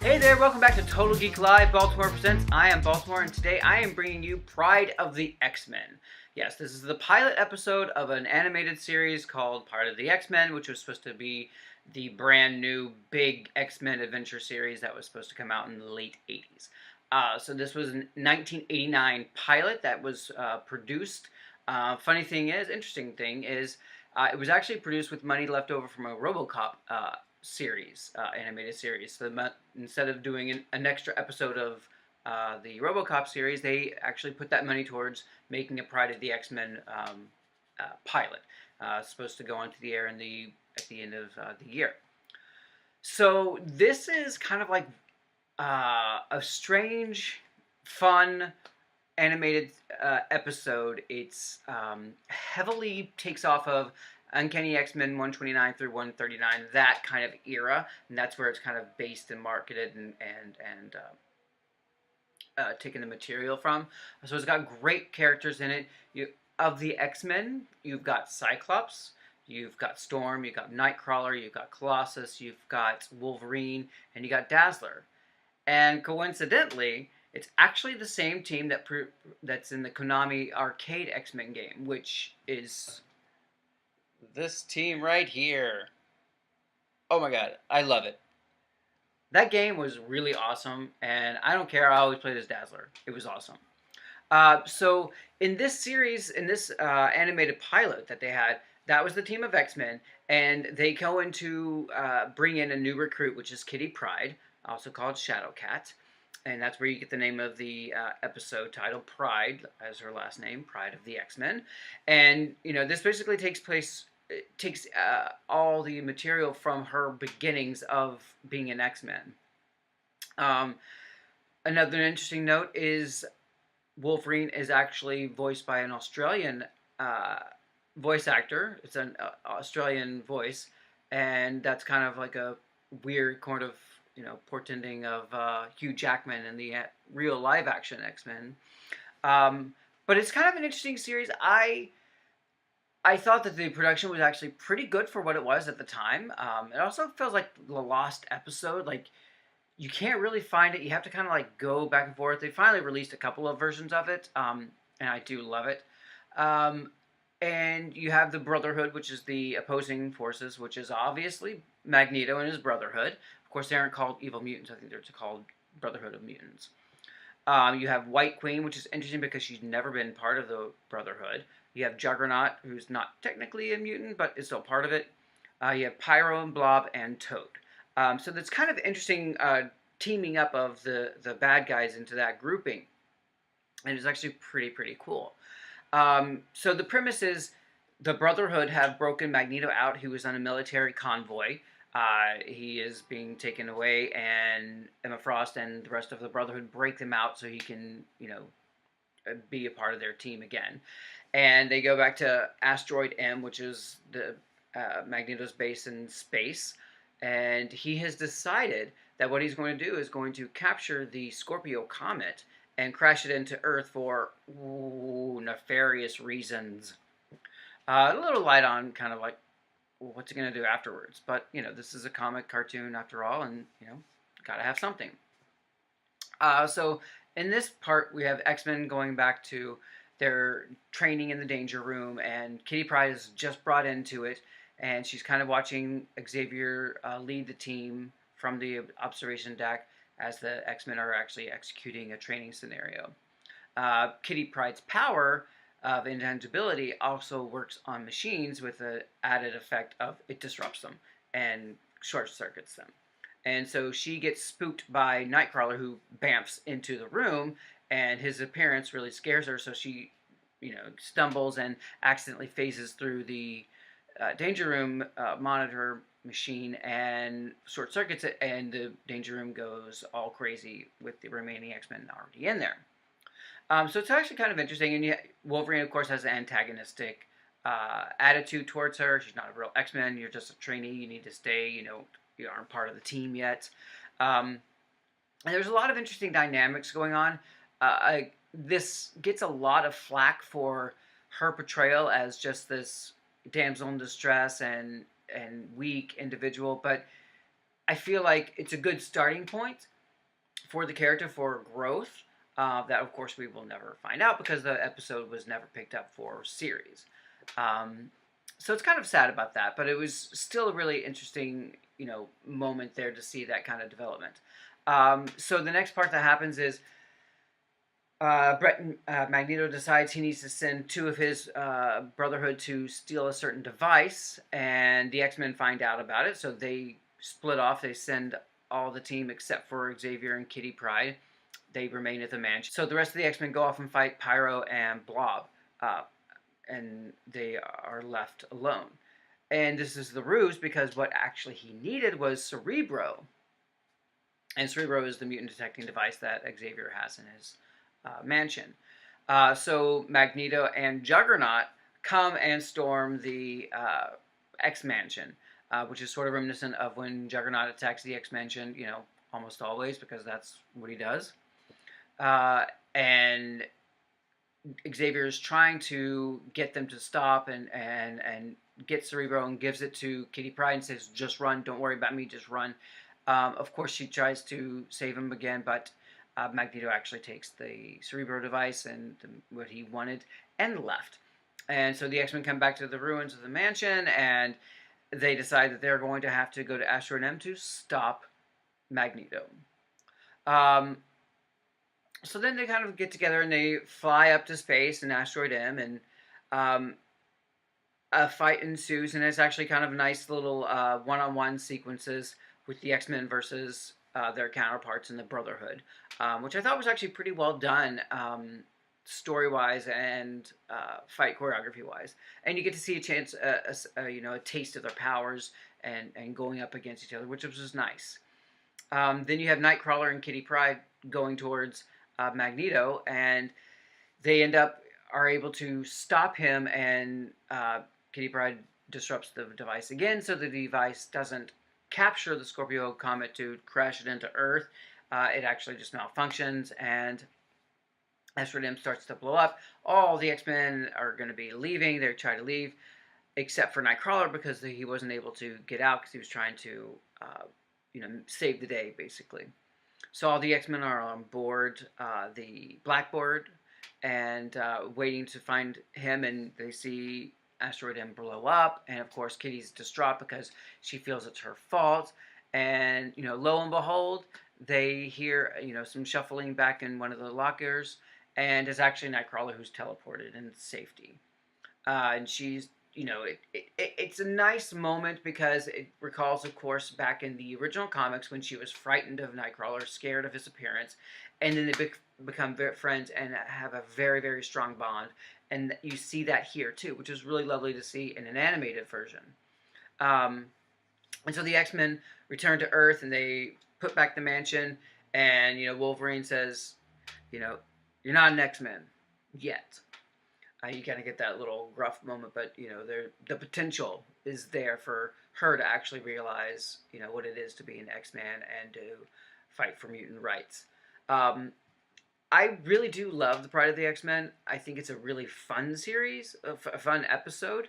Hey there, welcome back to Total Geek Live Baltimore Presents. I am Baltimore, and today I am bringing you Pryde of the X-Men. Yes, this is the pilot episode of an animated series called Pryde of the X-Men, which was supposed to be the brand new big X-Men adventure series that was supposed to come out in the late 80s. So this was a 1989 pilot that was produced. Interesting thing is, it was actually produced with money left over from a RoboCop animated series. So instead of doing an extra episode of the RoboCop series, they actually put that money towards making a Pryde of the X-Men pilot. Supposed to go onto the air at the end of the year. So this is kind of like a strange, fun animated episode. It's heavily takes off of Uncanny X-Men 129 through 139, that kind of era, and that's where it's kind of based and marketed and taken the material from. So it's got great characters in it. Of the X-Men, you've got Cyclops, you've got Storm, you've got Nightcrawler, you've got Colossus, you've got Wolverine, and you got Dazzler. And coincidentally, it's actually the same team that's in the Konami arcade X-Men game, which is this team right here. Oh my god, I love it. That game was really awesome, and I don't care, I always played as Dazzler. It was awesome. So in this series, in this animated pilot that they had, that was the team of X-Men, and they go in to bring in a new recruit, which is Kitty Pryde, also called Shadowcat. And that's where you get the name of the episode title, Pryde, as her last name, Pryde of the X-Men. And, this basically takes all the material from her beginnings of being an X-Men. Another interesting note is Wolverine is actually voiced by an Australian voice actor. It's an Australian voice, and that's kind of like a weird kind of portending of Hugh Jackman in the real live-action X-Men. But it's kind of an interesting series. I thought that the production was actually pretty good for what it was at the time. It also feels like the lost episode. Like, you can't really find it. You have to kind of like go back and forth. They finally released a couple of versions of it, and I do love it. And you have the Brotherhood, which is the opposing forces, which is obviously Magneto and his Brotherhood. Of course, they aren't called Evil Mutants. I think they're called Brotherhood of Mutants. You have White Queen, which is interesting because she's never been part of the Brotherhood. You have Juggernaut, who's not technically a mutant, but is still part of it. You have Pyro and Blob and Toad. So that's kind of interesting teaming up of the bad guys into that grouping. And it's actually pretty cool. So the premise is the Brotherhood have broken Magneto out, who was on a military convoy. He is being taken away, and Emma Frost and the rest of the Brotherhood break them out so he can, be a part of their team again. And they go back to Asteroid M, which is the Magneto's base in space. And he has decided that what he's going to do is going to capture the Scorpio comet and crash it into Earth for nefarious reasons. A little light on kind of like, what's he going to do afterwards? But, this is a comic cartoon after all, and, gotta have something. So in this part, we have X-Men going back to their training in the Danger Room, and Kitty Pryde is just brought into it, and she's kind of watching Xavier lead the team from the observation deck as the X-Men are actually executing a training scenario. Kitty Pryde's power of intangibility also works on machines with the added effect of it disrupts them and short circuits them. And so she gets spooked by Nightcrawler, who bamfs into the room, and his appearance really scares her, so she, stumbles and accidentally phases through the Danger Room monitor machine and short circuits it, and the Danger Room goes all crazy with the remaining X-Men already in there. So it's actually kind of interesting, and Wolverine, of course, has an antagonistic attitude towards her. She's not a real X-Men. You're just a trainee. You need to stay. You aren't part of the team yet. And there's a lot of interesting dynamics going on. This gets a lot of flack for her portrayal as just this damsel in distress and weak individual, but I feel like it's a good starting point for the character for growth. That of course we will never find out because the episode was never picked up for series. Um, so it's kind of sad about that, but it was still a really interesting, moment there to see that kind of development. So the next part that happens is Brett Magneto decides he needs to send two of his Brotherhood to steal a certain device, and the X-Men find out about it, so they split off. They send all the team except for Xavier and Kitty Pryde. They remain at the mansion. So the rest of the X-Men go off and fight Pyro and Blob, uh, and they are left alone. And this is the ruse because what actually he needed was Cerebro. And Cerebro is the mutant detecting device that Xavier has in his mansion. So Magneto and Juggernaut come and storm the X Mansion, which is sort of reminiscent of when Juggernaut attacks the X Mansion, almost always, because that's what he does. And Xavier is trying to get them to stop and get Cerebro and gives it to Kitty Pryde and says, just run, don't worry about me, just run. Of course, she tries to save him again, but Magneto actually takes the Cerebro device and what he wanted and left. And so the X-Men come back to the ruins of the mansion, and they decide that they're going to have to go to Asteroid M to stop Magneto. So then they kind of get together and they fly up to space in Asteroid M, and a fight ensues, and it's actually kind of nice little one-on-one sequences with the X-Men versus their counterparts in the Brotherhood, which I thought was actually pretty well done, story-wise and fight choreography-wise. And you get to see a chance, a taste of their powers and going up against each other, which was just nice. Then you have Nightcrawler and Kitty Pryde going towards Magneto, and they are able to stop him, and Kitty Pryde disrupts the device again, so the device doesn't capture the Scorpio comet to crash it into Earth. It actually just malfunctions, and Asteroid M starts to blow up. All the X-Men are going to be leaving. They try to leave, except for Nightcrawler, because he wasn't able to get out because he was trying to, save the day, basically. So all the X-Men are on board the Blackboard and waiting to find him, and they see Asteroid M blow up, and of course Kitty's distraught because she feels it's her fault, and lo and behold, they hear some shuffling back in one of the lockers, and it's actually Nightcrawler who's teleported in safety, and she's it's a nice moment because it recalls, of course, back in the original comics when she was frightened of Nightcrawler, scared of his appearance, and then they become friends and have a very, very strong bond. And you see that here too, which is really lovely to see in an animated version. And so the X-Men return to Earth and they put back the mansion, and Wolverine says, you're not an X-Men yet. You kind of get that little gruff moment, but the potential is there for her to actually realize what it is to be an X-Man and to fight for mutant rights. I really do love the Pryde of the X-Men. I think it's a really fun series, a fun episode.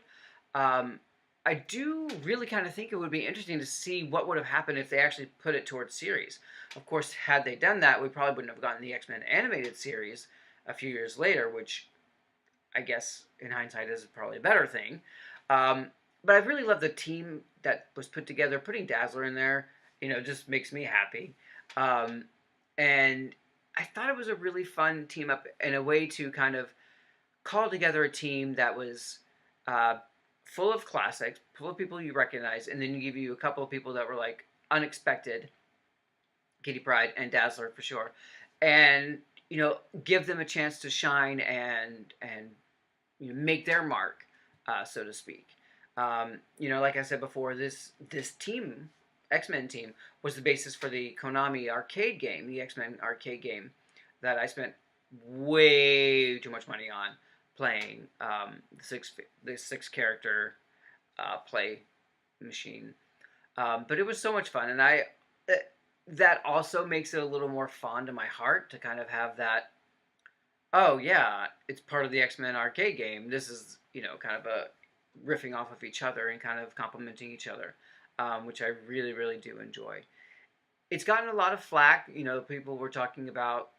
I do really kind of think it would be interesting to see what would have happened if they actually put it towards series. Of course, had they done that, we probably wouldn't have gotten the X-Men animated series a few years later, which I guess in hindsight is probably a better thing. But I really love the team that was put together. Putting Dazzler in there, just makes me happy. And I thought it was a really fun team up and a way to kind of call together a team that was full of classics, full of people you recognize, and then you give you a couple of people that were like unexpected, Kitty Pryde and Dazzler for sure, and give them a chance to shine and make their mark, so to speak. Like I said before, this team, X-Men team, was the basis for the Konami arcade game, the X-Men arcade game, that I spent way too much money on playing, the six character play machine. But it was so much fun, and that also makes it a little more fond to my heart to kind of have that. Oh yeah, it's part of the X-Men arcade game. This is kind of a riffing off of each other and kind of complementing each other, which I really, really do enjoy. It's gotten a lot of flack. You know, people were talking about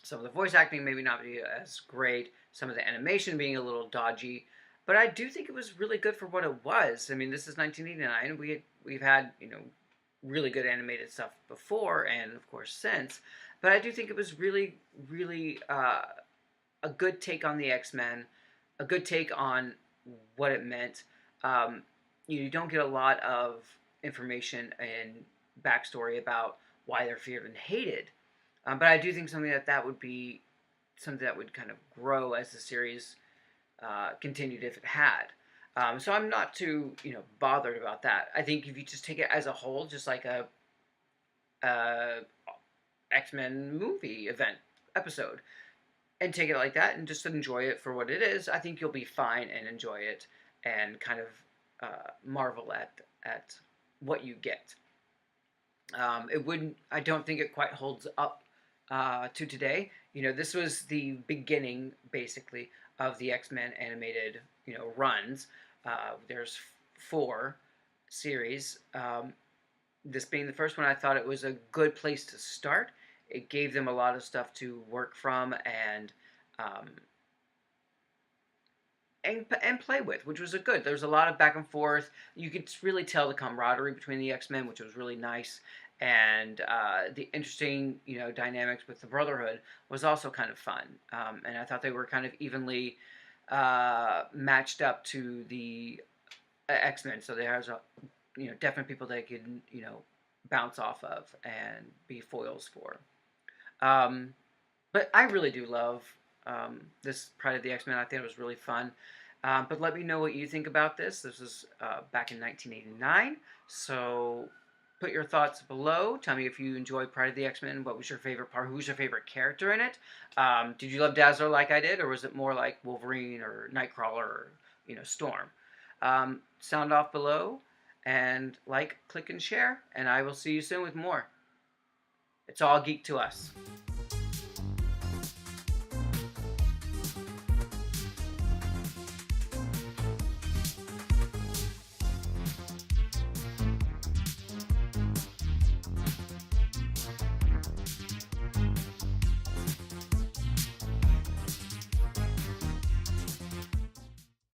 some of the voice acting maybe not be as great, some of the animation being a little dodgy, but I do think it was really good for what it was. I mean, this is 1989. We've had really good animated stuff before, and of course since, but I do think it was really a good take on the X Men, a good take on what it meant. Um, you don't get a lot of information and backstory about why they're feared and hated, but I do think something that would be something that would kind of grow as the series continued if it had. So I'm not too bothered about that. I think if you just take it as a whole, just like a X-Men movie event episode, and take it like that and just enjoy it for what it is, I think you'll be fine and enjoy it and kind of marvel at what you get. It wouldn't. I don't think it quite holds up to today. This was the beginning, basically, of the X-Men animated, runs. There's four series. This being the first one, I thought it was a good place to start. It gave them a lot of stuff to work from um, and play with, which was a good. There was a lot of back and forth. You could really tell the camaraderie between the X Men, which was really nice, and the interesting dynamics with the Brotherhood was also kind of fun. And I thought they were kind of evenly matched up to the X Men, so there's definite people they could bounce off of and be foils for. Um, but I really do love this Pride of the X Men. I think it was really fun. But let me know what you think about this. This was back in 1989. So put your thoughts below. Tell me if you enjoyed Pride of the X Men. What was your favorite part? Who's your favorite character in it? Did you love Dazzler like I did, or was it more like Wolverine or Nightcrawler or Storm? Sound off below and like, click, and share. And I will see you soon with more. It's all geek to us.